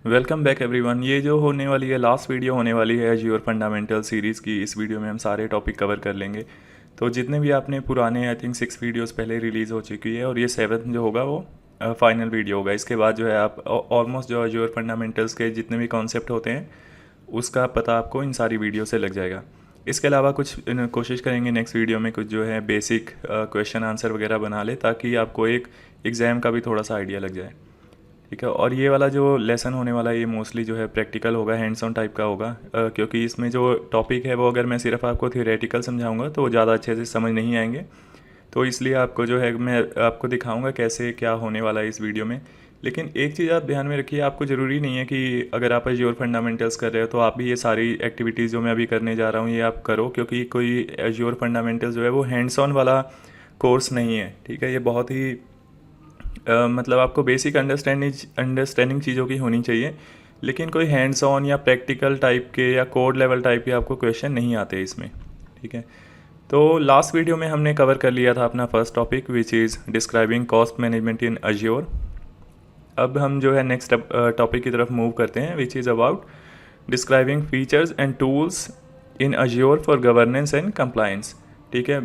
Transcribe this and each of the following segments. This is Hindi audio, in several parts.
Welcome back everyone. ये जो होने वाली है लास्ट वीडियो होने वाली है एज़्योर फंडामेंटल सीरीज़ की। इस वीडियो में हम सारे टॉपिक कवर कर लेंगे। तो जितने भी आपने पुराने आई थिंक 6 वीडियोस पहले रिलीज़ हो चुकी है और ये 7th जो होगा वो फाइनल वीडियो होगा। इसके बाद जो है आप ऑलमोस्ट जो एज़्योर फंडामेंटल्स के जितने भी कॉन्सेप्ट होते हैं उसका पता आपको इन सारी वीडियो से लग जाएगा। इसके अलावा कुछ कोशिश करेंगे नेक्स्ट वीडियो में कुछ जो है बेसिक क्वेश्चन आंसर वगैरह बना ले, ताकि आपको एक एग्ज़ाम का भी थोड़ा सा आइडिया लग जाए। ठीक है। और ये वाला जो लेसन होने वाला है ये मोस्टली जो है प्रैक्टिकल होगा, हैंड्स ऑन टाइप का होगा, क्योंकि इसमें जो टॉपिक है वो अगर मैं सिर्फ आपको थियोरेटिकल समझाऊंगा तो वो ज़्यादा अच्छे से समझ नहीं आएंगे। तो इसलिए आपको जो है मैं आपको दिखाऊंगा कैसे क्या होने वाला है इस वीडियो में। लेकिन एक चीज़ आप ध्यान में रखिए, आपको ज़रूरी नहीं है कि अगर आप एज़्योर फंडामेंटल्स कर रहे हो तो आप भी ये सारी एक्टिविटीज़ जो मैं अभी करने जा रहा हूँ ये आप करो, क्योंकि कोई एज़्योर फंडामेंटल्स जो है वो हैंड्स ऑन वाला कोर्स नहीं है। ठीक है। ये बहुत ही मतलब आपको बेसिक अंडरस्टैंडिंग चीज़ों की होनी चाहिए, लेकिन कोई हैंड्स ऑन या प्रैक्टिकल टाइप के या कोड लेवल टाइप के आपको क्वेश्चन नहीं आते इसमें। ठीक है। तो लास्ट वीडियो में हमने कवर कर लिया था अपना first topic which is describing cost management in Azure. अब हम जो है नेक्स्ट टॉपिक की तरफ मूव करते हैं which is about describing features and tools in Azure for governance and compliance. ठीक है।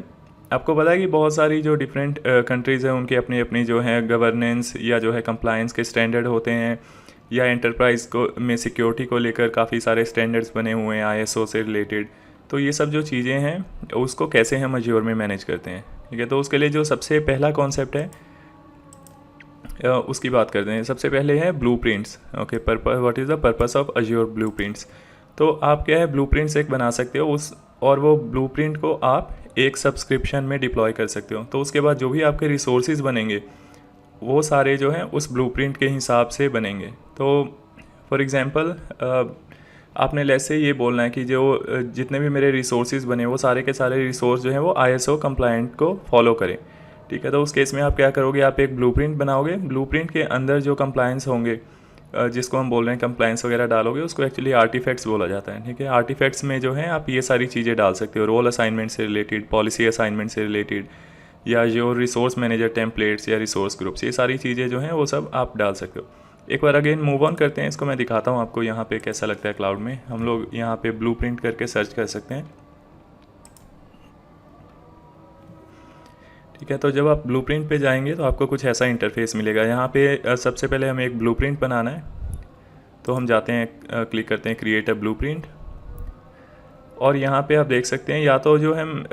आपको पता है कि बहुत सारी जो डिफरेंट कंट्रीज़ हैं उनकी अपनी अपनी जो है गवर्नेंस या जो है कंप्लायंस के स्टैंडर्ड होते हैं, या एंटरप्राइज को में सिक्योरिटी को लेकर काफ़ी सारे स्टैंडर्ड्स बने हुए हैं आईएसओ से रिलेटेड। तो ये सब जो चीज़ें हैं उसको कैसे हम एज़्योर में मैनेज करते हैं। ठीक है। तो उसके लिए जो सबसे पहला कॉन्सेप्ट है उसकी बात करते हैं। सबसे पहले है blueprints. Okay, purpose what is the purpose of Azure blueprints. तो आप क्या है ब्लूप्रिंट्स एक बना सकते हो उस, और वो ब्लूप्रिंट को आप एक सब्सक्रिप्शन में डिप्लॉय कर सकते हो। तो उसके बाद जो भी आपके रिसोर्सेज बनेंगे वो सारे जो हैं उस ब्लूप्रिंट के हिसाब से बनेंगे। तो फॉर एग्ज़ाम्पल आपने लेट्स से ये बोलना है कि जो जितने भी मेरे रिसोर्सेज बने वो सारे के सारे रिसोर्स जो हैं वो आईएसओ कंप्लायंट को फॉलो करें। ठीक है। तो उस केस में आप क्या करोगे, आप एक ब्लूप्रिंट बनाओगे। ब्लूप्रिंट के अंदर जो कंप्लायंस होंगे जिसको हम बोल रहे हैं कंप्लायंस वगैरह डालोगे, उसको एक्चुअली आर्टिफैक्ट्स बोला जाता है। ठीक है। आर्टिफैक्ट्स में जो है आप ये सारी चीज़ें डाल सकते हो, रोल असाइनमेंट से रिलेटेड, पॉलिसी असाइनमेंट से रिलेटेड, या जो रिसोर्स मैनेजर टेम्पलेट्स या रिसोर्स ग्रुप्स, ये सारी चीज़ें जो हैं वो सब आप डाल सकते हो। एक बार अगेन मूव ऑन करते हैं, इसको मैं दिखाता हूँ आपको यहाँ पे कैसा लगता है क्लाउड में। हम लोग यहाँ पे ब्लूप्रिंट करके सर्च कर सकते हैं। ठीक है। तो जब आप ब्लूप्रिंट पे जाएंगे तो आपको कुछ ऐसा इंटरफेस मिलेगा। यहाँ पे सबसे पहले हमें एक ब्लूप्रिंट बनाना है, तो हम जाते हैं क्लिक करते हैं क्रिएट अ ब्लूप्रिंट, और यहाँ पे आप देख सकते हैं या तो जो हम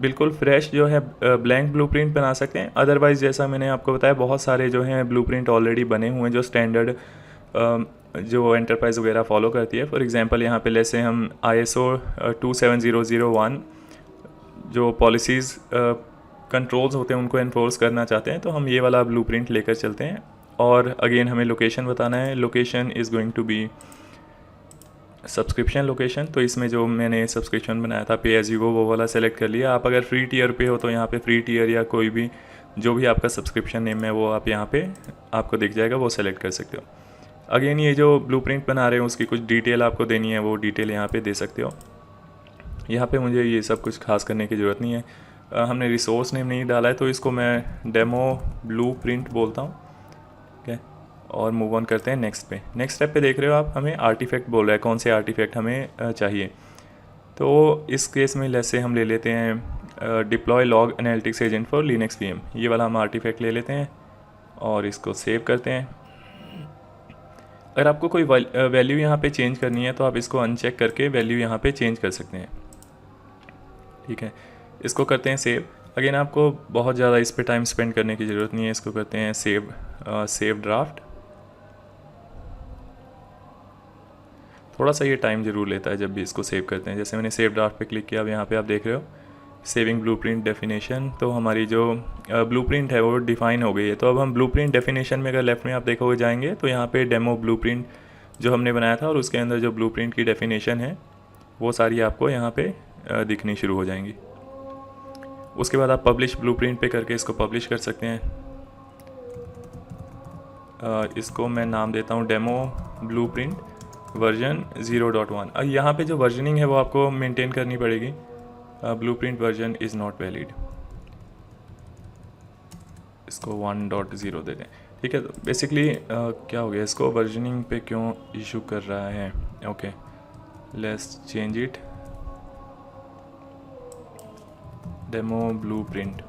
बिल्कुल फ्रेश जो है ब्लैंक ब्लूप्रिंट बना सकते हैं। अदरवाइज़ जैसा मैंने आपको बताया बहुत सारे जो हैं ब्लूप्रिंट ऑलरेडी बने हुए हैं जो स्टैंडर्ड जो एंटरप्राइज वगैरह फॉलो करती है। फॉर एग्जांपल यहाँ पे जैसे हम ISO 27001 जो पॉलिसीज़ कंट्रोल्स होते हैं उनको इन्फोर्स करना चाहते हैं, तो हम ये वाला ब्लूप्रिंट लेकर चलते हैं। और अगेन हमें लोकेशन बताना है। Location is going to be subscription location. तो इसमें जो मैंने सब्सक्रिप्शन बनाया था पे एज़ यू गो वो वाला सेलेक्ट कर लिया। आप अगर फ्री टियर पे हो तो यहाँ पे फ्री टियर या कोई भी जो भी आपका सब्सक्रिप्शन नेम है वो आप यहाँ पे आपको दिख जाएगा, वो सेलेक्ट कर सकते हो। अगेन ये जो ब्लूप्रिंट बना रहे हो उसकी कुछ डिटेल आपको देनी है, वो डिटेल यहाँ पे दे सकते हो। यहाँ पे मुझे ये सब कुछ खास करने की ज़रूरत नहीं है। हमने रिसोर्स नेम नहीं डाला है तो इसको मैं डेमो ब्लूप्रिंट बोलता हूँ। ठीक है। और मूव ऑन करते हैं नेक्स्ट पे। नेक्स्ट स्टेप पे देख रहे हो आप, हमें आर्टिफैक्ट बोल रहा है, कौन से आर्टिफैक्ट हमें चाहिए। तो इस केस में जैसे हम ले लेते हैं deploy log analytics agent for Linux VM। ये वाला हम आर्टिफैक्ट ले लेते हैं और इसको सेव करते हैं। अगर आपको कोई वैल्यू यहाँ पे चेंज करनी है तो आप इसको अनचेक करके वैल्यू यहाँ पे चेंज कर सकते हैं। ठीक है। इसको करते हैं सेव। अगेन आपको बहुत ज़्यादा इस पे टाइम स्पेंड करने की ज़रूरत नहीं है। इसको करते हैं सेव ड्राफ्ट। थोड़ा सा ये टाइम ज़रूर लेता है जब भी इसको सेव करते हैं। जैसे मैंने सेव ड्राफ्ट पे क्लिक किया, अब यहाँ पे आप देख रहे हो सेविंग ब्लूप्रिंट डेफिनेशन। तो हमारी जो ब्लूप्रिंट है वो डिफ़ाइन हो गई है। तो अब हम ब्लूप्रिंट डेफिनेशन में अगर लेफ्ट में आप देखोगे जाएंगे तो यहाँ पे डेमो ब्लूप्रिंट जो हमने बनाया था और उसके अंदर जो ब्लूप्रिंट की डेफिनेशन है वो सारी आपको यहाँ पे दिखनी शुरू हो जाएंगी। उसके बाद आप पब्लिश ब्लूप्रिंट पे करके इसको पब्लिश कर सकते हैं। इसको मैं नाम देता हूँ डेमो ब्लूप्रिंट वर्जन 0.1। अब यहाँ पे जो वर्जनिंग है वो आपको मेंटेन करनी पड़ेगी। Blueprint version is not valid, इसको 1.0 दे दें। ठीक है। तो बेसिकली क्या हो गया, इसको वर्जनिंग पे क्यों इशू कर रहा है। Okay, let's change it, demo blueprint.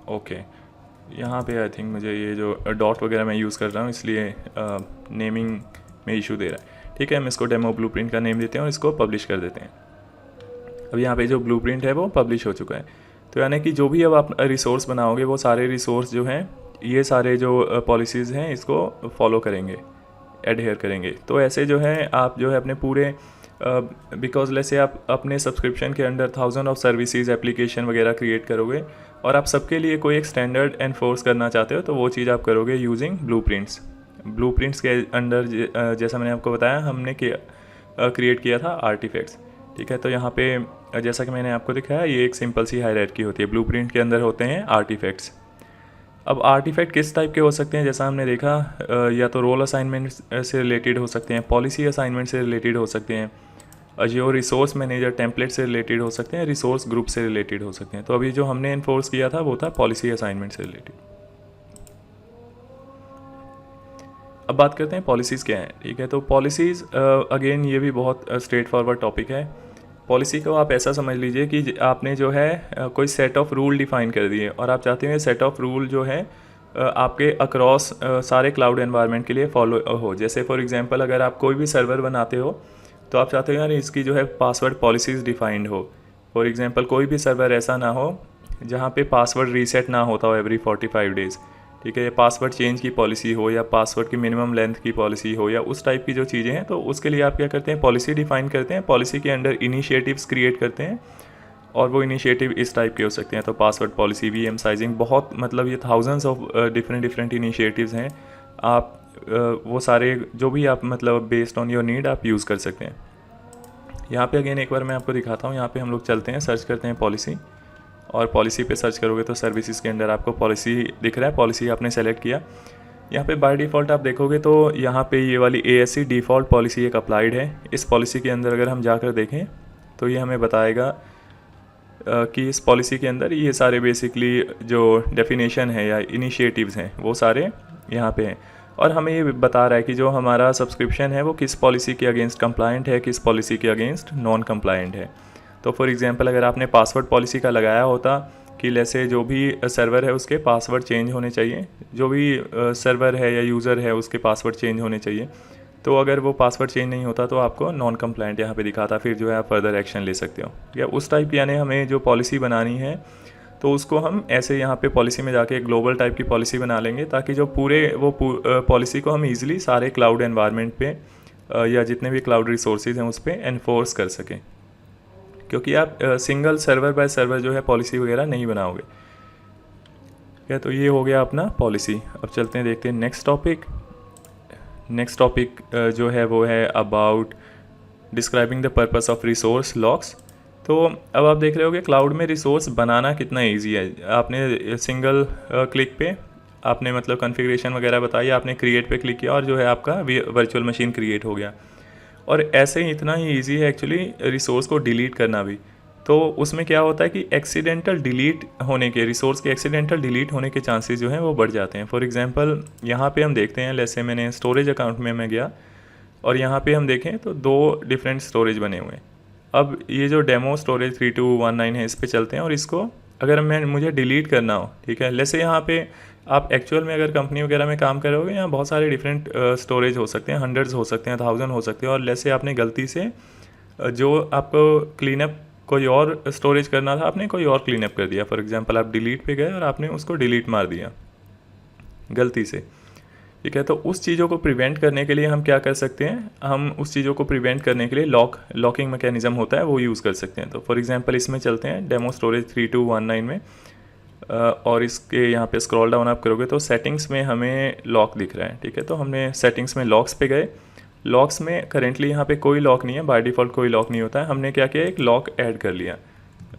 Okay, यहाँ पे आई थिंक मुझे ये जो डॉट वगैरह मैं यूज़ कर रहा हूँ इसलिए नेमिंग में इशू दे रहा है। ठीक है, हम इसको डेमो ब्लूप्रिंट का नेम देते हैं और इसको पब्लिश कर देते हैं। अब यहाँ पे जो ब्लूप्रिंट है वो पब्लिश हो चुका है। तो यानी कि जो भी अब आप रिसोर्स बनाओगे वो सारे रिसोर्स जो हैं, ये सारे जो पॉलिसीज़ हैं इसको फॉलो करेंगे, एडहेयर करेंगे। तो ऐसे जो है आप जो है अपने पूरे बिकॉज लेसे आप अपने सब्सक्रिप्शन के अंडर 1000 ऑफ सर्विसेज एप्लीकेशन वगैरह क्रिएट करोगे और आप सबके लिए कोई एक स्टैंडर्ड एनफोर्स करना चाहते हो, तो वो चीज़ आप करोगे यूजिंग ब्लूप्रिंट्स के अंडर जैसा मैंने आपको बताया हमने क्रिएट किया था आर्टिफैक्ट्स। ठीक है, तो यहाँ पे जैसा कि मैंने आपको दिखाया ये एक सिंपल सी हायरार्की होती है। ब्लूप्रिंट के अंदर होते हैं आर्टिफैक्ट्स। अब आर्टिफैक्ट किस टाइप के हो सकते हैं, जैसा हमने देखा या तो रोल असाइनमेंट से रिलेटेड हो सकते हैं, पॉलिसी असाइनमेंट से रिलेटेड हो सकते हैं, अजियो रिसोर्स मैनेजर टेम्पलेट से रिलेटेड हो सकते हैं, रिसोर्स ग्रुप से रिलेटेड हो सकते हैं। तो अभी जो हमने इन्फोर्स किया था वो था पॉलिसी असाइनमेंट से रिलेटेड। अब बात करते हैं पॉलिसीज़ क्या है। ठीक है, तो पॉलिसीज़ अगेन ये भी बहुत स्ट्रेट फॉरवर्ड टॉपिक है। पॉलिसी को आप ऐसा समझ लीजिए कि आपने जो है कोई सेट ऑफ रूल डिफ़ाइन कर दिए और आप चाहते हैं सेट ऑफ रूल जो है आपके अक्रॉस सारे क्लाउड एनवायरनमेंट के लिए फॉलो हो। जैसे फॉर एग्जांपल अगर आप कोई भी सर्वर बनाते हो तो आप चाहते हो यार इसकी जो है पासवर्ड पॉलिसीज़ डिफाइंड हो। फॉर एग्जांपल कोई भी सर्वर ऐसा ना हो जहाँ पे पासवर्ड रीसेट ना होता हो एवरी 45 डेज़। ठीक है, या पासवर्ड चेंज की पॉलिसी हो या पासवर्ड की मिनिमम लेंथ की पॉलिसी हो या उस टाइप की जो चीज़ें हैं, तो उसके लिए आप क्या करते हैं, पॉलिसी डिफाइन करते हैं। पॉलिसी के अंडर इनिशिएटिव्स क्रिएट करते हैं और वो इनिशिएटिव इस टाइप के हो सकते हैं। तो पासवर्ड पॉलिसी, वीएम साइजिंग, बहुत मतलब ये थाउजेंड्स ऑफ डिफरेंट इनिशिएटिव्स हैं। आप वो सारे जो भी आप मतलब बेस्ड ऑन योर नीड आप यूज़ कर सकते हैं। यहाँ पे अगेन एक बार मैं आपको दिखाता हूँ। यहाँ पे हम लोग चलते हैं, सर्च करते हैं पॉलिसी, और पॉलिसी पे सर्च करोगे तो सर्विसेज के अंदर आपको पॉलिसी दिख रहा है। पॉलिसी आपने सेलेक्ट किया, यहाँ पे बाय डिफ़ॉल्ट आप देखोगे तो यहाँ पे ये वाली ASC डिफ़ॉल्ट पॉलिसी एक अप्लाइड है। इस पॉलिसी के अंदर अगर हम जाकर देखें तो ये हमें बताएगा कि इस पॉलिसी के अंदर ये सारे बेसिकली जो डेफिनेशन है या इनिशिएटिव्स हैं वो सारे यहाँ पे हैं, और हमें ये बता रहा है कि जो हमारा सब्सक्रिप्शन है वो किस पॉलिसी के अगेंस्ट कंप्लायंट है, किस पॉलिसी के अगेंस्ट नॉन कंप्लायंट है। तो फॉर एग्जांपल अगर आपने पासवर्ड पॉलिसी का लगाया होता कि जैसे जो भी सर्वर है उसके पासवर्ड चेंज होने चाहिए, जो भी सर्वर है या यूज़र है उसके पासवर्ड चेंज होने चाहिए, तो अगर वो पासवर्ड चेंज नहीं होता तो आपको नॉन कंप्लायंट यहाँ पे दिखाता, फिर जो है आप फर्दर एक्शन ले सकते हो। या उस टाइप यानी हमें जो पॉलिसी बनानी है तो उसको हम ऐसे यहाँ पे पॉलिसी में जाके ग्लोबल टाइप की पॉलिसी बना लेंगे, ताकि जो पूरे वो पॉलिसी को हम ईजिली सारे क्लाउड एनवायरनमेंट पे या जितने भी क्लाउड रिसोर्सेज हैं उस पर एनफोर्स कर सकें, क्योंकि आप सिंगल सर्वर बाय सर्वर जो है पॉलिसी वगैरह नहीं बनाओगे। क्या, तो ये हो गया अपना पॉलिसी। अब चलते हैं, देखते हैं नेक्स्ट टॉपिक जो है वो है about describing the purpose of resource locks. तो अब आप देख रहे होगे क्लाउड में रिसोर्स बनाना कितना इजी है। आपने सिंगल क्लिक पे आपने मतलब कॉन्फ़िगरेशन वगैरह बताई, आपने क्रिएट पे क्लिक किया और जो है आपका वर्चुअल मशीन क्रिएट हो गया। और ऐसे ही इतना ही इजी है एक्चुअली रिसोर्स को डिलीट करना भी। तो उसमें क्या होता है कि एक्सीडेंटल डिलीट होने के, रिसोर्स के एक्सीडेंटल डिलीट होने के चांसेस जो हैं वो बढ़ जाते हैं। फॉर एग्जांपल यहाँ पे हम देखते हैं, जैसे मैंने स्टोरेज अकाउंट में मैं गया और यहाँ पे हम देखें तो 2 डिफरेंट स्टोरेज बने हुए हैं। अब ये जो डेमो स्टोरेज 3219 है इस पे चलते हैं और इसको अगर मुझे डिलीट करना हो, ठीक है, जैसे यहाँ पे आप एक्चुअल में अगर कंपनी वगैरह में काम करोगे यहाँ बहुत सारे डिफरेंट स्टोरेज हो सकते हैं, हंड्रेड्स हो सकते हैं, 1000 हो सकते हैं, और जैसे आपने गलती से जो आपको क्लीनअप कोई और स्टोरेज करना था आपने कोई और क्लीनअप कर दिया। फॉर एग्जांपल आप डिलीट पे गए और आपने उसको डिलीट मार दिया गलती से, ठीक है। तो उस चीज़ों को प्रिवेंट करने के लिए हम क्या कर सकते हैं, हम उस चीज़ों को प्रिवेंट करने के लिए लॉकिंग मैकेनिज्म होता है वो यूज़ कर सकते हैं। तो फॉर एग्जांपल इसमें चलते हैं डेमो स्टोरेज 3219 में, और इसके यहाँ पे स्क्रॉल डाउन आप करोगे तो सेटिंग्स में हमें लॉक दिख रहा है, ठीक है। तो हमने सेटिंग्स में लॉक्स पे गए, लॉक्स में करेंटली यहाँ पे कोई लॉक नहीं है, बाय डिफ़ॉल्ट कोई लॉक नहीं होता है। हमने क्या किया, एक लॉक ऐड कर लिया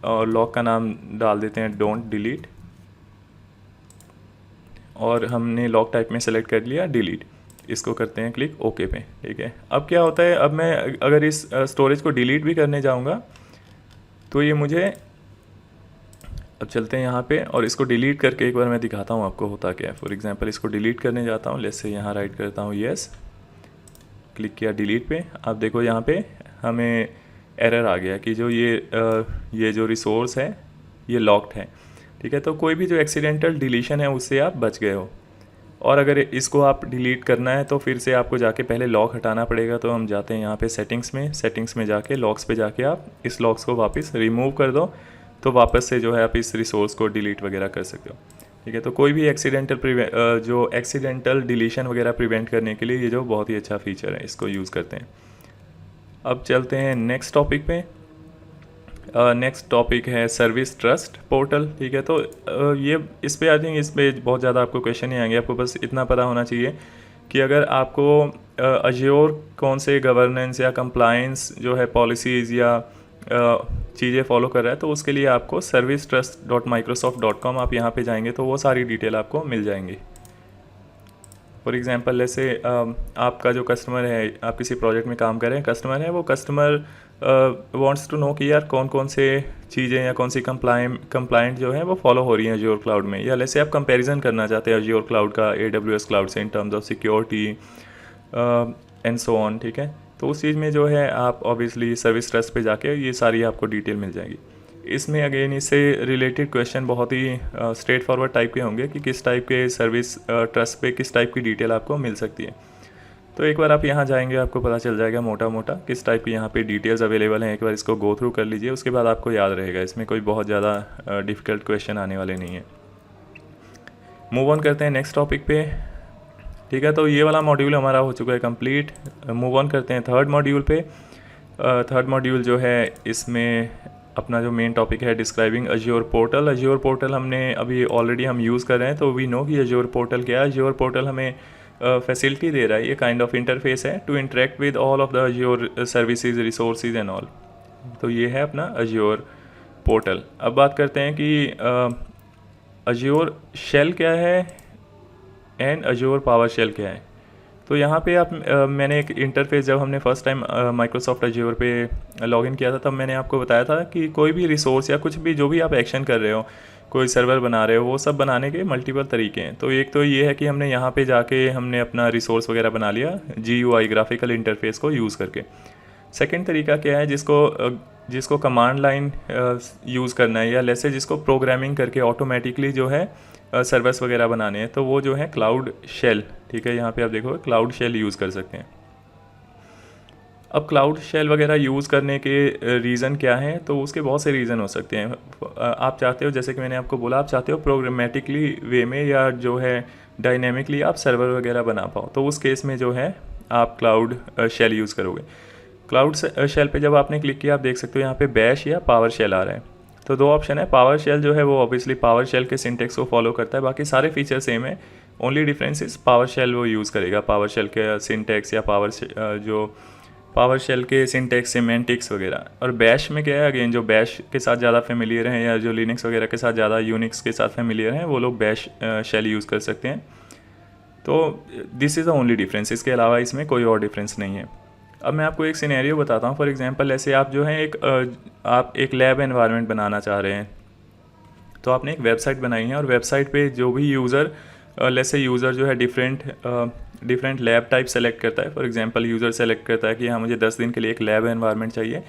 और लॉक का नाम डाल देते हैं डोंट डिलीट, और हमने लॉक टाइप में सेलेक्ट कर लिया डिलीट। इसको करते हैं क्लिक ओके पे, ठीक है। अब क्या होता है, अब मैं अगर इस स्टोरेज को डिलीट भी करने जाऊँगा तो ये मुझे अब चलते हैं यहाँ पे और इसको डिलीट करके एक बार मैं दिखाता हूँ आपको होता क्या है। फॉर एग्जांपल इसको डिलीट करने जाता हूँ, लेट्स से यहाँ राइट करता हूँ येस, क्लिक किया डिलीट पे। आप देखो यहाँ पे हमें एरर आ गया कि जो ये जो रिसोर्स है ये लॉक्ड है, ठीक है। तो कोई भी जो एक्सीडेंटल डिलीशन है उससे आप बच गए हो। और अगर इसको आप डिलीट करना है तो फिर से आपको जाके पहले लॉक हटाना पड़ेगा। तो हम जाते हैं यहाँ पे सेटिंग्स में जाके लॉक्स पे जाके आप इस लॉक्स को वापस रिमूव कर दो, तो वापस से जो है आप इस रिसोर्स को डिलीट वगैरह कर सकते हो, ठीक है। तो कोई भी जो एक्सीडेंटल डिलीशन वगैरह प्रिवेंट करने के लिए ये जो बहुत ही अच्छा फीचर है, इसको यूज़ करते हैं। अब चलते हैं नेक्स्ट टॉपिक पे। नेक्स्ट टॉपिक है सर्विस ट्रस्ट पोर्टल, ठीक है। तो ये इस पे आई थिंक इस पे बहुत ज़्यादा आपको क्वेश्चन नहीं आएंगे। आपको बस इतना पता होना चाहिए कि अगर आपको अज्योर कौन से गवर्नेंस या कंप्लायंस जो है पॉलिसीज़ या चीज़ें फॉलो कर रहा है, तो उसके लिए आपको servicetrust.microsoft.com आप यहाँ पे जाएंगे तो वो सारी डिटेल आपको मिल जाएंगी। फॉर एग्ज़ाम्पल जैसे आपका जो कस्टमर है, आप किसी प्रोजेक्ट में काम कर रहे हैं, कस्टमर है, वो कस्टमर वांट्स टू नो कि यार कौन कौन से चीज़ें या कौन सी कंप्लाइंट जो है वो फॉलो हो रही हैं अज्योर क्लाउड में। या जैसे आप कंपैरिजन करना चाहते हैं अज्योर क्लाउड का AWS क्लाउड से in terms of security and so on, ठीक है। तो उस चीज़ में जो है आप ऑब्वियसली सर्विस ट्रस्ट पे जाके ये सारी आपको डिटेल मिल जाएगी। इसमें अगेन इससे रिलेटेड क्वेश्चन बहुत ही स्ट्रेट फॉरवर्ड टाइप के होंगे कि किस टाइप के सर्विस ट्रस्ट पे किस टाइप की डिटेल आपको मिल सकती है। तो एक बार आप यहाँ जाएंगे आपको पता चल जाएगा मोटा मोटा किस टाइप की यहाँ पे डिटेल्स अवेलेबल हैं। एक बार इसको गो थ्रू कर लीजिए, उसके बाद आपको याद रहेगा। इसमें कोई बहुत ज़्यादा डिफ़िकल्ट क्वेश्चन आने वाले नहीं है। मूव ऑन करते हैं नेक्स्ट टॉपिक पे, ठीक है। तो ये वाला मॉड्यूल हमारा हो चुका है कंप्लीट। मूव ऑन करते हैं थर्ड मॉड्यूल पे। थर्ड मॉड्यूल जो है इसमें अपना जो मेन टॉपिक है describing Azure portal. Azure portal हमने अभी ऑलरेडी हम यूज़ कर रहे हैं, तो वी नो कि अज्योर पोर्टल क्या है। अज्योर पोर्टल हमें फैसिलिटी दे रहा है, ये काइंड ऑफ इंटरफेस है to interact with all of the Azure services resources and all. तो ये है अपना अज्योर पोर्टल। अब बात करते हैं कि अज्योर शेल क्या है एंड अज्योर पावर शेल क्या है। तो यहाँ पे आप मैंने एक इंटरफेस जब हमने फर्स्ट टाइम माइक्रोसॉफ्ट अज्योर पे लॉगिन किया था तब मैंने आपको बताया था कि कोई भी रिसोर्स या कुछ भी जो भी आप एक्शन कर रहे हो, कोई सर्वर बना रहे हो, वो सब बनाने के मल्टीपल तरीके हैं। तो एक तो ये है कि हमने यहाँ पे जाके हमने अपना रिसोर्स वगैरह बना लिया GUI ग्राफिकल इंटरफेस को यूज़ करके। सेकंड तरीका क्या है, जिसको कमांड लाइन यूज़ करना है या जैसे जिसको प्रोग्रामिंग करके ऑटोमेटिकली जो है सर्वर्स वगैरह बनाने हैं, तो वो जो है क्लाउड शेल, ठीक है। यहाँ पे आप देखो क्लाउड शेल यूज़ कर सकते हैं। अब क्लाउड शेल वगैरह यूज़ करने के रीज़न क्या हैं, तो उसके बहुत से रीज़न हो सकते हैं। आप चाहते हो, जैसे कि मैंने आपको बोला, आप चाहते हो प्रोग्रामेटिकली वे में या जो है डायनेमिकली आप सर्वर वगैरह बना पाओ, तो उस केस में जो है आप क्लाउड शेल यूज़ करोगे। क्लाउड शेल पे जब आपने क्लिक किया आप देख सकते हो यहाँ पे बैश या पावर शेल आ रहा है। तो दो ऑप्शन है। पावर शेल जो है वो ऑब्वियसली पावर शेल के सिंटेक्स को फॉलो करता है, बाकी सारे फीचर सेम है। Only difference is PowerShell वो यूज़ करेगा पावर शेल के सिंटेक्स या पावर शेल के सिंटेक्स सिमेंटिक्स वगैरह। और बैश में क्या है, अगेन जो बैश के साथ ज़्यादा फेमिलियर हैं या जो लिनक्स वगैरह के साथ ज़्यादा यूनिक्स के साथ फेमिलियर हैं, वो लोग बैश शेल यूज़ कर सकते हैं। तो this is the only difference, इसके अलावा इसमें कोई और डिफरेंस नहीं है। अब मैं आपको एक सिनेरियो बताता हूँ। फॉर एग्जांपल ऐसे आप जो है आप एक लैब एनवायरनमेंट बनाना चाह रहे हैं, तो आपने एक वेबसाइट बनाई है और वेबसाइट पे जो भी यूज़र यूज़र जो है डिफरेंट लैब टाइप सेलेक्ट करता है। फॉर एग्जांपल यूज़र सेलेक्ट करता है कि हाँ मुझे 10 दिन के लिए एक लैब एनवायरनमेंट चाहिए।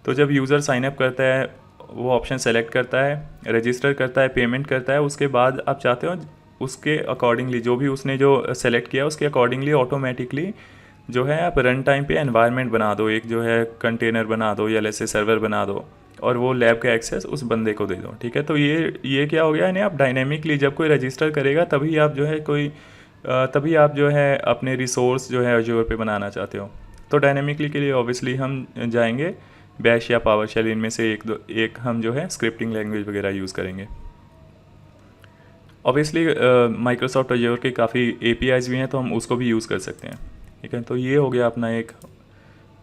तो जब यूज़र साइन अप करता है, वो ऑप्शन सेलेक्ट करता है, रजिस्टर करता है, पेमेंट करता है, उसके बाद आप चाहते हो उसके अकॉर्डिंगली जो भी उसने जो सेलेक्ट किया उसके अकॉर्डिंगली ऑटोमेटिकली जो है आप रन टाइम पे एनवायरनमेंट बना दो, एक जो है कंटेनर बना दो या जैसे सर्वर बना दो और वो लैब का एक्सेस उस बंदे को दे दो, ठीक है। तो ये क्या हो गया, यानी आप डायनेमिकली जब कोई रजिस्टर करेगा तभी आप जो है अपने रिसोर्स जो है अज्योर पे बनाना चाहते हो। तो डायनेमिकली के लिए ऑब्वियसली हम जाएंगे बैश या पावर शेल, इनमें से एक हम जो है स्क्रिप्टिंग लैंग्वेज वगैरह यूज़ करेंगे। ऑब्वियसली माइक्रोसॉफ्ट अज्योर के काफ़ी APIs भी हैं, तो हम उसको भी यूज़ कर सकते हैं, ठीक है। तो ये हो गया अपना एक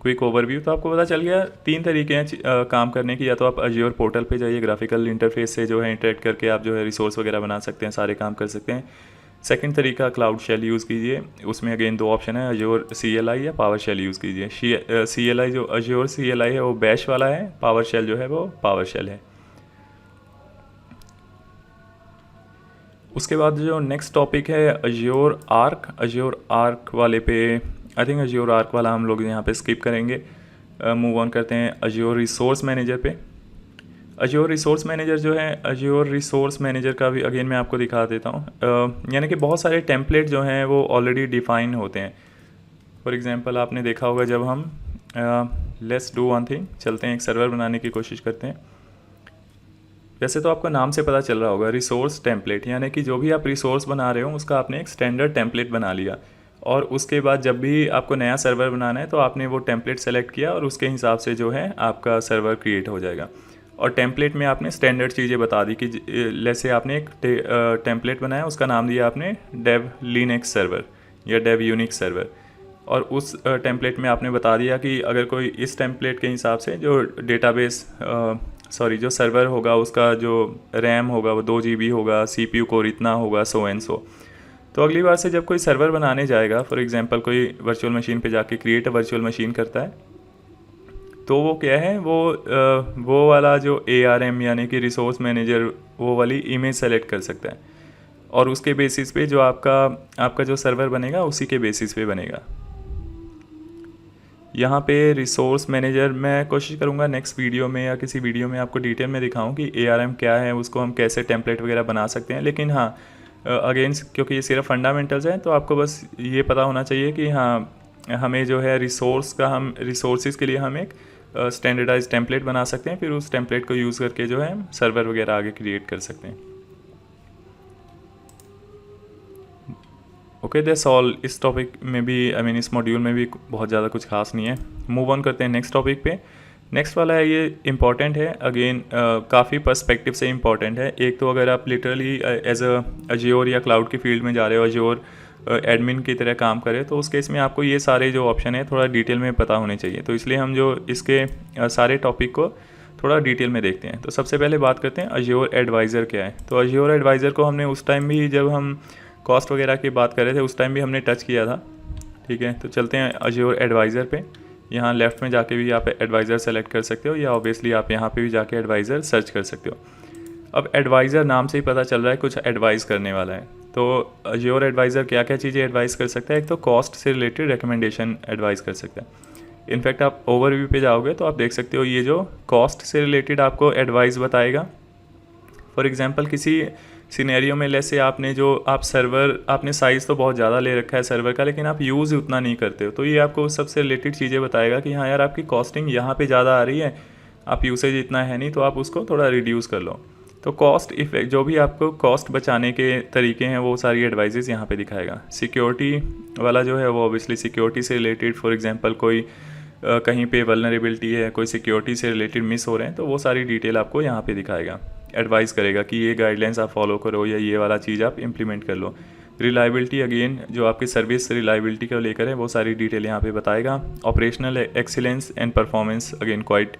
क्विक ओवरव्यू। तो आपको पता चल गया 3 तरीके हैं काम करने की। या तो आप अज्योर पोर्टल पे जाइए, ग्राफिकल इंटरफेस से जो है इंटरेक्ट करके आप जो है रिसोर्स वगैरह बना सकते हैं, सारे काम कर सकते हैं। सेकंड तरीका क्लाउड शेल यूज़ कीजिए, उसमें अगेन 2 ऑप्शन है, अज्योर CLI या पावर शेल यूज़ कीजिए। CLI जो अज्योर CLI है वो बैश वाला है, पावर शेल जो है वो पावर शेल है। उसके बाद जो नेक्स्ट टॉपिक है अज्योर आर्क वाले पे आई थिंक अज्योर आर्क वाला हम लोग यहाँ पे स्किप करेंगे। मूव ऑन करते हैं अज्योर रिसोर्स मैनेजर पे। अज्योर रिसोर्स मैनेजर जो है, अज्योर रिसोर्स मैनेजर का भी अगेन मैं आपको दिखा देता हूँ। यानी कि बहुत सारे टेम्पलेट जो हैं वो ऑलरेडी डिफ़ाइन होते हैं। फॉर एग्जांपल आपने देखा होगा जब हम लेट्स डू वन थिंग, चलते हैं एक सर्वर बनाने की कोशिश करते हैं। वैसे तो आपको नाम से पता चल रहा होगा रिसोर्स टेम्पलेट, यानी कि जो भी आप रिसोर्स बना रहे हो उसका आपने एक स्टैंडर्ड टेम्पलेट बना लिया और उसके बाद जब भी आपको नया सर्वर बनाना है तो आपने वो टेम्पलेट सेलेक्ट किया और उसके हिसाब से जो है आपका सर्वर क्रिएट हो जाएगा। और टेम्पलेट में आपने स्टैंडर्ड चीज़ें बता दी कि जैसे आपने एक टेम्पलेट बनाया, उसका नाम दिया आपने डेव लिनक्स सर्वर या डेव यूनिक्स सर्वर, और उस टेम्पलेट में आपने बता दिया कि अगर कोई इस टेम्पलेट के हिसाब से जो डेटाबेस जो सर्वर होगा उसका जो रैम होगा वो 2 GB होगा, CPU कोर इतना होगा, सो एंड सो। तो अगली बार से जब कोई सर्वर बनाने जाएगा, फॉर एग्जांपल कोई वर्चुअल मशीन पे जाके क्रिएट अ वर्चुअल मशीन करता है, तो वो क्या है, वो वाला जो ARM यानी कि रिसोर्स मैनेजर वो वाली इमेज सेलेक्ट कर सकता है और उसके बेसिस पे जो आपका जो सर्वर बनेगा उसी के बेसिस पे बनेगा। यहाँ पे रिसोर्स मैनेजर मैं कोशिश करूँगा नेक्स्ट वीडियो में या किसी वीडियो में आपको डिटेल में दिखाऊँ कि ARM क्या है, उसको हम कैसे टेम्पलेट वगैरह बना सकते हैं। लेकिन हाँ, अगेन क्योंकि ये सिर्फ फंडामेंटल्स हैं तो आपको बस ये पता होना चाहिए कि हाँ, हमें जो है रिसोर्सेज के लिए हम एक स्टैंडर्डाइज टेम्पलेट बना सकते हैं, फिर उस टेम्पलेट को यूज़ करके जो है सर्वर वगैरह आगे क्रिएट कर सकते हैं। Okay, that's all. इस टॉपिक में भी इस मॉड्यूल में भी बहुत ज़्यादा कुछ खास नहीं है। मूव ऑन करते हैं नेक्स्ट टॉपिक पे। नेक्स्ट वाला है, ये इम्पॉर्टेंट है, अगेन काफ़ी पर्सपेक्टिव से इम्पॉर्टेंट है। एक तो अगर आप लिटरली एज अज्योर या क्लाउड की फील्ड में जा रहे हो, अज्योर एडमिन की तरह काम करें, तो उस केस में आपको ये सारे जो ऑप्शन है थोड़ा डिटेल में पता होने चाहिए। तो इसलिए हम जो इसके सारे टॉपिक को थोड़ा डिटेल में देखते हैं। तो सबसे पहले बात करते हैं अज्योर एडवाइज़र क्या है। तो अज्योर एडवाइज़र को हमने उस टाइम भी जब हम कॉस्ट वगैरह की बात कर रहे थे उस टाइम भी हमने टच किया था। ठीक है, तो चलते हैं अज्योर एडवाइज़र पे। यहाँ लेफ़्ट में जाके भी आप एडवाइज़र सेलेक्ट कर सकते हो या ऑब्वियसली आप यहाँ पे भी जाके एडवाइज़र सर्च कर सकते हो। अब एडवाइज़र नाम से ही पता चल रहा है कुछ एडवाइस करने वाला है। तो अज्योर एडवाइज़र क्या क्या चीज़ें एडवाइस कर सकता है। एक तो कॉस्ट से रिलेटेड रिकमेंडेशन एडवाइस कर सकता है। इनफैक्ट आप ओवरव्यू पे जाओगे तो आप देख सकते हो ये जो कॉस्ट से रिलेटेड आपको एडवाइस बताएगा। फॉर एग्जांपल किसी सिनेरियो में लेसे आपने साइज़ तो बहुत ज़्यादा ले रखा है सर्वर का, लेकिन आप यूज़ उतना नहीं करते हो, तो ये आपको सबसे रिलेटेड चीज़ें बताएगा कि हाँ यार, आपकी कॉस्टिंग यहाँ पे ज़्यादा आ रही है, आप यूसेज इतना है नहीं, तो आप उसको थोड़ा रिड्यूस कर लो। तो कॉस्ट इफेक्ट जो भी आपको कॉस्ट बचाने के तरीके हैं वो सारी एडवाइजेस यहाँ पे दिखाएगा। सिक्योरिटी वाला जो है वो ऑब्वियसली सिक्योरिटी से रिलेटेड, फॉर एग्जांपल कोई कहीं पे वल्नरेबिलिटी है, कोई सिक्योरिटी से रिलेटेड मिस हो रहे हैं, तो वो सारी डिटेल आपको यहाँ पे दिखाएगा। एडवाइस करेगा कि ये गाइडलाइंस आप फॉलो करो या ये वाला चीज़ आप इम्प्लीमेंट कर लो। रिलायबिलिटी, अगेन जो आपकी सर्विस रिलायबिलिटी को लेकर है वो सारी डिटेल यहाँ पे बताएगा। Operational excellence and performance, again quite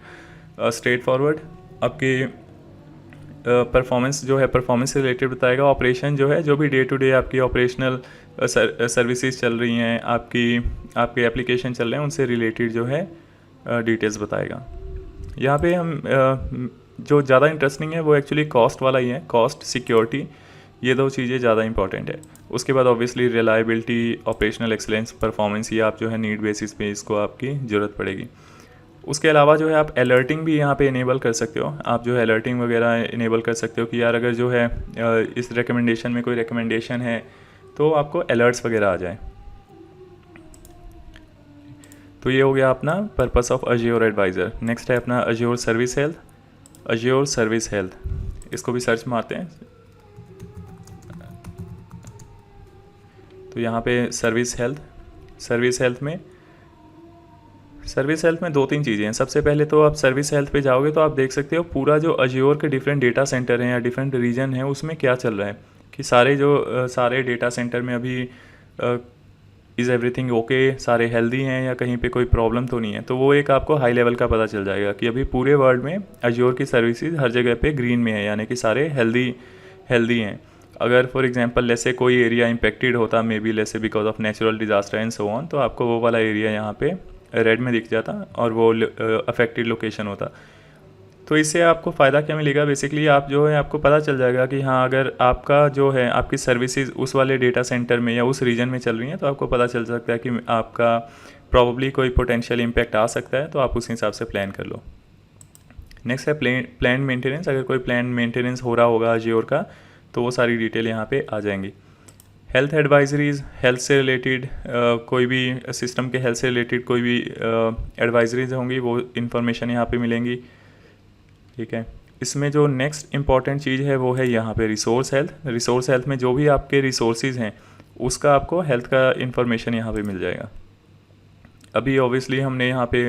straight forward, आपकी परफॉर्मेंस जो है परफॉर्मेंस से रिलेटेड बताएगा। ऑपरेशन जो है, जो भी डे टू डे आपकी ऑपरेशनल सर्विसेज चल रही हैं, आपके एप्लीकेशन चल रहे हैं, उनसे रिलेटेड जो है डिटेल्स बताएगा। यहाँ पे हम जो ज़्यादा इंटरेस्टिंग है वो एक्चुअली कॉस्ट वाला ही है। कॉस्ट, सिक्योरिटी, ये दो चीज़ें ज़्यादा इंपॉर्टेंट है। उसके बाद obviously reliability, operational excellence, performance, ये आप जो है नीड बेसिस पे इसको आपकी ज़रूरत पड़ेगी। उसके अलावा जो है आप अलर्टिंग भी यहाँ पे इनेबल कर सकते हो। आप जो है अलर्टिंग वगैरह इनेबल कर सकते हो कि यार अगर जो है इस रिकमेंडेशन में कोई रिकमेंडेशन है तो आपको अलर्ट्स वगैरह आ जाए। तो ये हो गया अपना purpose of Azure advisor. Next है अपना Azure service health. Azure service health, इसको भी सर्च मारते हैं। तो यहाँ पे सर्विस हेल्थ में 2-3 चीज़ें हैं। सबसे पहले तो आप सर्विस हेल्थ पे जाओगे तो आप देख सकते हो पूरा जो अज्योर के डिफरेंट डेटा सेंटर हैं या डिफरेंट रीजन हैं उसमें क्या चल रहा है, कि सारे डेटा सेंटर में अभी इज़ एवरीथिंग ओके, सारे हेल्दी हैं या कहीं पे कोई प्रॉब्लम तो नहीं है। तो वो एक आपको हाई लेवल का पता चल जाएगा कि अभी पूरे वर्ल्ड में अज्योर की सर्विसेज हर जगह पे ग्रीन में है, यानी कि सारे हेल्दी हैं। अगर फॉर एग्जांपल लेसे कोई एरिया इम्पेक्टेड होता, मे बी लेसे because of natural disaster and so on, तो आपको वो वाला एरिया यहाँ पे रेड में दिख जाता और वो अफेक्टेड लोकेशन होता। तो इससे आपको फ़ायदा क्या मिलेगा, बेसिकली आप जो है आपको पता चल जाएगा कि हाँ अगर आपका जो है आपकी सर्विसेज उस वाले डेटा सेंटर में या उस रीजन में चल रही हैं तो आपको पता चल सकता है कि आपका प्रॉब्ली कोई पोटेंशियल इम्पैक्ट आ सकता है, तो आप उस हिसाब से प्लान कर लो। नेक्स्ट है प्लान मेंटेनेंस। अगर कोई प्लान मेंटेनेंस हो रहा होगा अज्योर का तो वो सारी डिटेल यहाँ पे आ जाएंगी। हेल्थ एडवाइजरीज़, हेल्थ से रिलेटेड कोई भी सिस्टम के हेल्थ से रिलेटेड कोई भी एडवाइजरीज होंगी वो इन्फॉर्मेशन यहाँ पे मिलेंगी। ठीक है, इसमें जो नेक्स्ट इम्पॉर्टेंट चीज़ है वो है यहाँ पे रिसोर्स हेल्थ। रिसोर्स हेल्थ में जो भी आपके रिसोर्सेज हैं उसका आपको हेल्थ का इन्फॉर्मेशन यहाँ पे मिल जाएगा। अभी ऑब्वियसली हमने यहाँ पे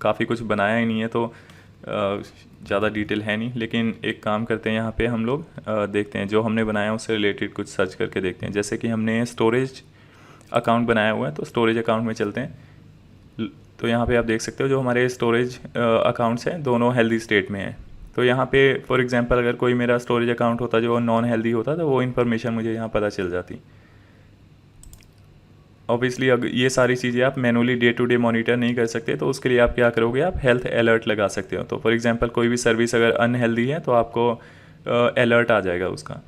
काफ़ी कुछ बनाया ही नहीं है तो ज़्यादा डिटेल है नहीं, लेकिन एक काम करते हैं यहाँ पे हम लोग देखते हैं जो हमने बनाया उससे रिलेटेड कुछ सर्च करके देखते हैं। जैसे कि हमने स्टोरेज अकाउंट बनाया हुआ है तो स्टोरेज अकाउंट में चलते हैं। तो यहाँ पे आप देख सकते हो जो हमारे स्टोरेज अकाउंट्स हैं दोनों हेल्दी स्टेट में हैं। तो यहाँ पे फॉर एग्जांपल अगर कोई मेरा स्टोरेज अकाउंट होता जो नॉन हेल्दी होता तो वो इन्फॉर्मेशन मुझे यहाँ पता चल जाती। ऑब्वियसली अगर ये सारी चीज़ें आप manually day to day monitor नहीं कर सकते तो उसके लिए आप क्या करोगे, आप हेल्थ अलर्ट लगा सकते हो। तो फॉर एग्जांपल कोई भी सर्विस अगर अनहेल्दी है तो आपको अलर्ट आ जाएगा उसका।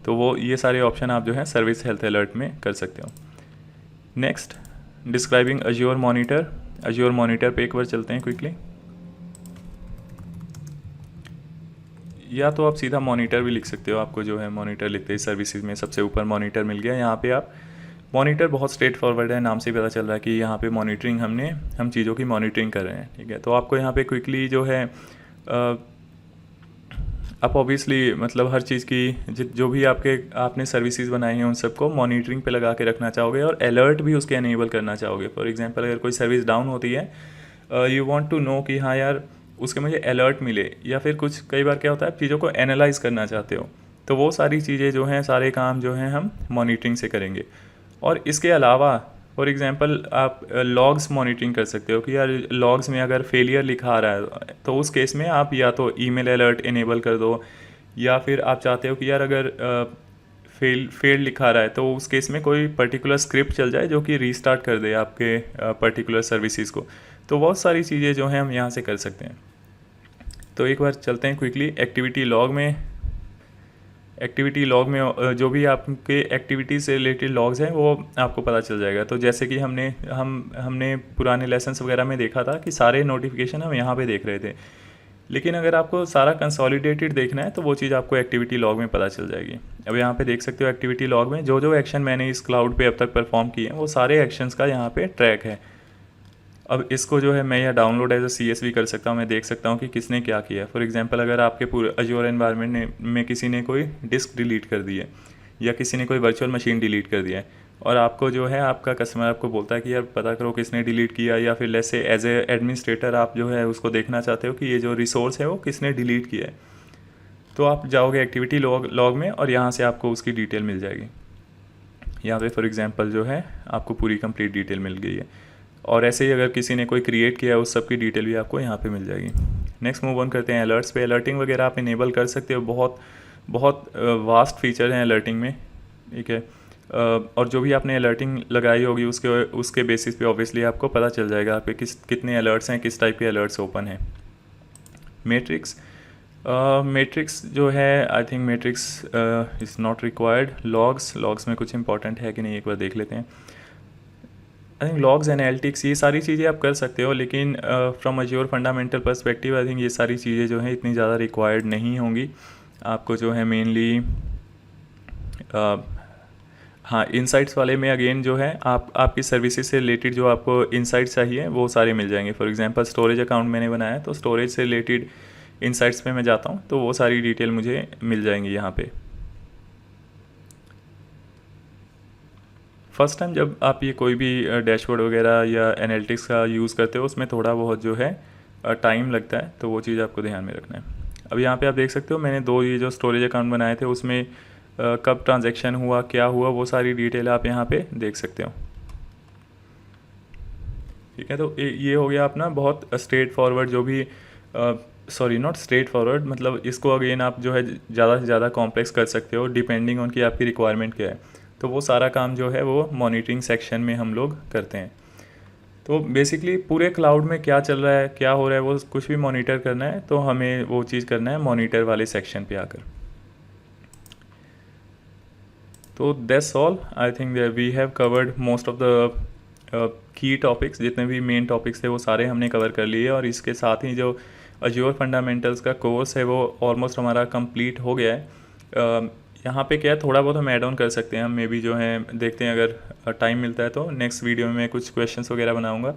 तो वो ये सारे ऑप्शन आप जो है सर्विस हेल्थ अलर्ट में कर सकते हो। Next, describing Azure monitor. Azure monitor पे एक बार चलते हैं क्विकली। या तो आप सीधा मॉनिटर भी लिख सकते हो, आपको जो है मॉनिटर लिखते ही सर्विसेज में सबसे ऊपर मॉनिटर मिल गया। यहाँ पे आप मॉनिटर बहुत स्ट्रेट फॉरवर्ड है, नाम से पता चल रहा है कि यहाँ पे मॉनिटरिंग हम चीज़ों की मॉनिटरिंग कर रहे हैं। ठीक है, तो आपको यहाँ पे क्विकली जो है आप ऑब्वियसली मतलब हर चीज़ की जो भी आपने सर्विसेज बनाई हैं उन सबको मॉनिटरिंग पे लगा के रखना चाहोगे और अलर्ट भी उसके एनेबल करना चाहोगे। फॉर एग्जांपल अगर कोई सर्विस डाउन होती है, यू वांट टू नो कि हाँ यार उसके मुझे अलर्ट मिले, या फिर कुछ कई बार क्या होता है आप चीज़ों को एनालाइज करना चाहते हो, तो वो सारी चीज़ें जो हैं सारे काम जो हैं हम मॉनिटरिंग से करेंगे। और इसके अलावा फॉर एग्जांपल आप लॉग्स मॉनिटरिंग कर सकते हो कि यार लॉग्स में अगर फेलियर लिखा आ रहा है तो उस केस में आप या तो ईमेल अलर्ट इनेबल कर दो, या फिर आप चाहते हो कि यार अगर फेल लिखा रहा है तो उस केस में कोई पर्टिकुलर स्क्रिप्ट चल जाए जो कि रीस्टार्ट कर दे आपके पर्टिकुलर सर्विसेज को। तो बहुत सारी चीज़ें जो हैं हम यहाँ से कर सकते हैं। तो एक बार चलते हैं क्विकली एक्टिविटी लॉग में। एक्टिविटी लॉग में जो भी आपके एक्टिविटी से रिलेटेड लॉग्स हैं वो आपको पता चल जाएगा। तो जैसे कि हमने पुराने लेसन्स वगैरह में देखा था कि सारे नोटिफिकेशन हम यहाँ पे देख रहे थे, लेकिन अगर आपको सारा कंसोलिडेटेड देखना है तो वो चीज़ आपको एक्टिविटी लॉग में पता चल जाएगी। अब यहाँ पे देख सकते हो एक्टिविटी लॉग में जो जो एक्शन मैंने इस क्लाउड पे अब तक परफॉर्म किए हैं वो सारे एक्शंस का यहाँ पे ट्रैक है। अब इसको जो है मैं यहाँ डाउनलोड एज ए CSV कर सकता हूँ, मैं देख सकता हूँ कि किसने क्या किया है। फॉर एग्जांपल अगर आपके पूरे अज्योर एनवायरनमेंट में किसी ने कोई डिस्क डिलीट कर दी है या किसी ने कोई वर्चुअल मशीन डिलीट कर दिया है और आपको जो है आपका कस्टमर आपको बोलता है कि यार पता करो किसने डिलीट किया, या फिर let's say as a administrator आप जो है उसको देखना चाहते हो कि ये जो रिसोर्स है वो किसने डिलीट किया है, तो आप जाओगे एक्टिविटी लॉग में और यहाँ से आपको उसकी डिटेल मिल जाएगी। यहाँ पे फॉर एग्जांपल जो है आपको पूरी कंप्लीट डिटेल मिल गई है। और ऐसे ही अगर किसी ने कोई क्रिएट किया है उस सब की डिटेल भी आपको यहाँ पे मिल जाएगी। नेक्स्ट मूव ऑन करते हैं अलर्ट्स पे। अलर्टिंग वगैरह आप इनेबल कर सकते हो, बहुत वास्ट फीचर हैं अलर्टिंग में। ठीक है, और जो भी आपने अलर्टिंग लगाई होगी उसके बेसिस पे ऑब्वियसली आपको पता चल जाएगा आपके कितने अलर्ट्स हैं, किस टाइप के अलर्ट्स ओपन हैं। मैट्रिक्स जो है I think matrix is not required. Logs में कुछ इंपॉर्टेंट है कि नहीं एक बार देख लेते हैं। आई थिंक लॉग्स एनालिटिक्स ये सारी चीज़ें आप कर सकते हो, लेकिन from Azure fundamental perspective I think ये सारी चीज़ें जो हैं इतनी ज़्यादा रिक्वायर्ड नहीं होंगी। आपको जो है मेनली हाँ इनसाइट्स वाले में अगेन जो है आपकी सर्विसेज से रिलेटेड जो आपको इनसाइट्स चाहिए वो सारे मिल जाएंगे। फॉर एग्जांपल स्टोरेज अकाउंट मैंने बनाया तो स्टोरेज से रिलेटेड इनसाइट्स पे मैं जाता हूँ तो वो सारी डिटेल मुझे मिल जाएंगी यहाँ पे। फर्स्ट टाइम जब आप ये कोई भी डैशबोर्ड वगैरह या एनालिटिक्स का यूज़ करते हो उसमें थोड़ा बहुत जो है टाइम लगता है, तो वो चीज़ आपको ध्यान में रखना है। अब यहाँ पे आप देख सकते हो मैंने दो ये जो स्टोरेज अकाउंट बनाए थे उसमें कब ट्रांजैक्शन हुआ, क्या हुआ, वो सारी डिटेल आप यहाँ पे देख सकते हो। ठीक है, तो ये हो गया अपना बहुत स्ट्रेट फॉरवर्ड जो भी सॉरी नॉट स्ट्रेट फॉरवर्ड, मतलब इसको अगेन आप जो है ज़्यादा से ज़्यादा कॉम्प्लेक्स कर सकते हो डिपेंडिंग ऑन कि आपकी रिक्वायरमेंट क्या है। तो वो सारा काम जो है वो मॉनिटरिंग सेक्शन में हम लोग करते हैं। तो बेसिकली पूरे क्लाउड में क्या चल रहा है, क्या हो रहा है, वो कुछ भी मॉनिटर करना है तो हमें वो चीज़ करना है मॉनिटर वाले सेक्शन पे आकर। तो that's all, I think we have covered most of the key topics. जितने भी मेन टॉपिक्स थे वो सारे हमने कवर कर लिए, और इसके साथ ही जो अज्योर फंडामेंटल्स का कोर्स है वो ऑलमोस्ट हमारा कंप्लीट हो गया है। यहाँ पे क्या है, थोड़ा बहुत हम ऐड ऑन कर सकते हैं, हम मे बी जो है देखते हैं, अगर टाइम मिलता है तो नेक्स्ट वीडियो में मैं कुछ क्वेश्चंस वगैरह बनाऊँगा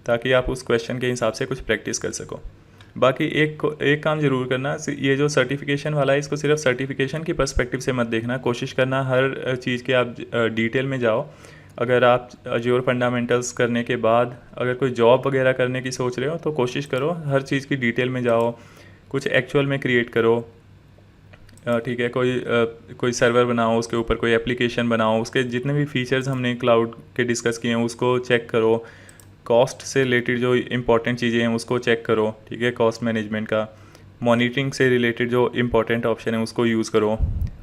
ताकि आप उस क्वेश्चन के हिसाब से कुछ प्रैक्टिस कर सको। बाकी एक काम ज़रूर करना, ये जो सर्टिफिकेशन वाला है इसको सिर्फ सर्टिफिकेशन की पर्सपेक्टिव से मत देखना, कोशिश करना हर चीज़ के आप डिटेल में जाओ। अगर आप अज्योर फंडामेंटल्स करने के बाद अगर कोई जॉब वगैरह करने की सोच रहे हो तो कोशिश करो हर चीज़ की डिटेल में जाओ, कुछ एक्चुअल में क्रिएट करो। ठीक है, कोई सर्वर बनाओ, उसके ऊपर कोई एप्लीकेशन बनाओ, उसके जितने भी फीचर्स हमने क्लाउड के डिस्कस किए हैं उसको चेक करो। कॉस्ट से रिलेटेड जो इंपॉर्टेंट चीज़ें हैं उसको चेक करो, ठीक है, कॉस्ट मैनेजमेंट का। मॉनिटरिंग से रिलेटेड जो इंपॉर्टेंट ऑप्शन है उसको यूज़ करो।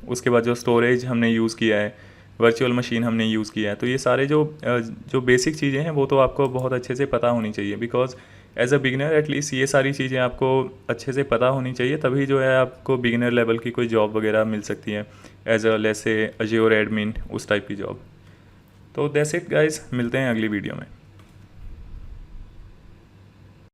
उसके बाद जो स्टोरेज हमने यूज़ किया है, वर्चुअल मशीन हमने यूज़ किया है, तो ये सारे जो बेसिक चीज़ें हैं वो तो आपको बहुत अच्छे से पता होनी चाहिए, because as a beginner at least ये सारी चीज़ें आपको अच्छे से पता होनी चाहिए, तभी जो है आपको बिगिनर लेवल की कोई जॉब वगैरह मिल सकती है, as a let's say Azure admin, उस टाइप की जॉब। तो दैट्स इट गाइस, मिलते हैं अगली वीडियो में।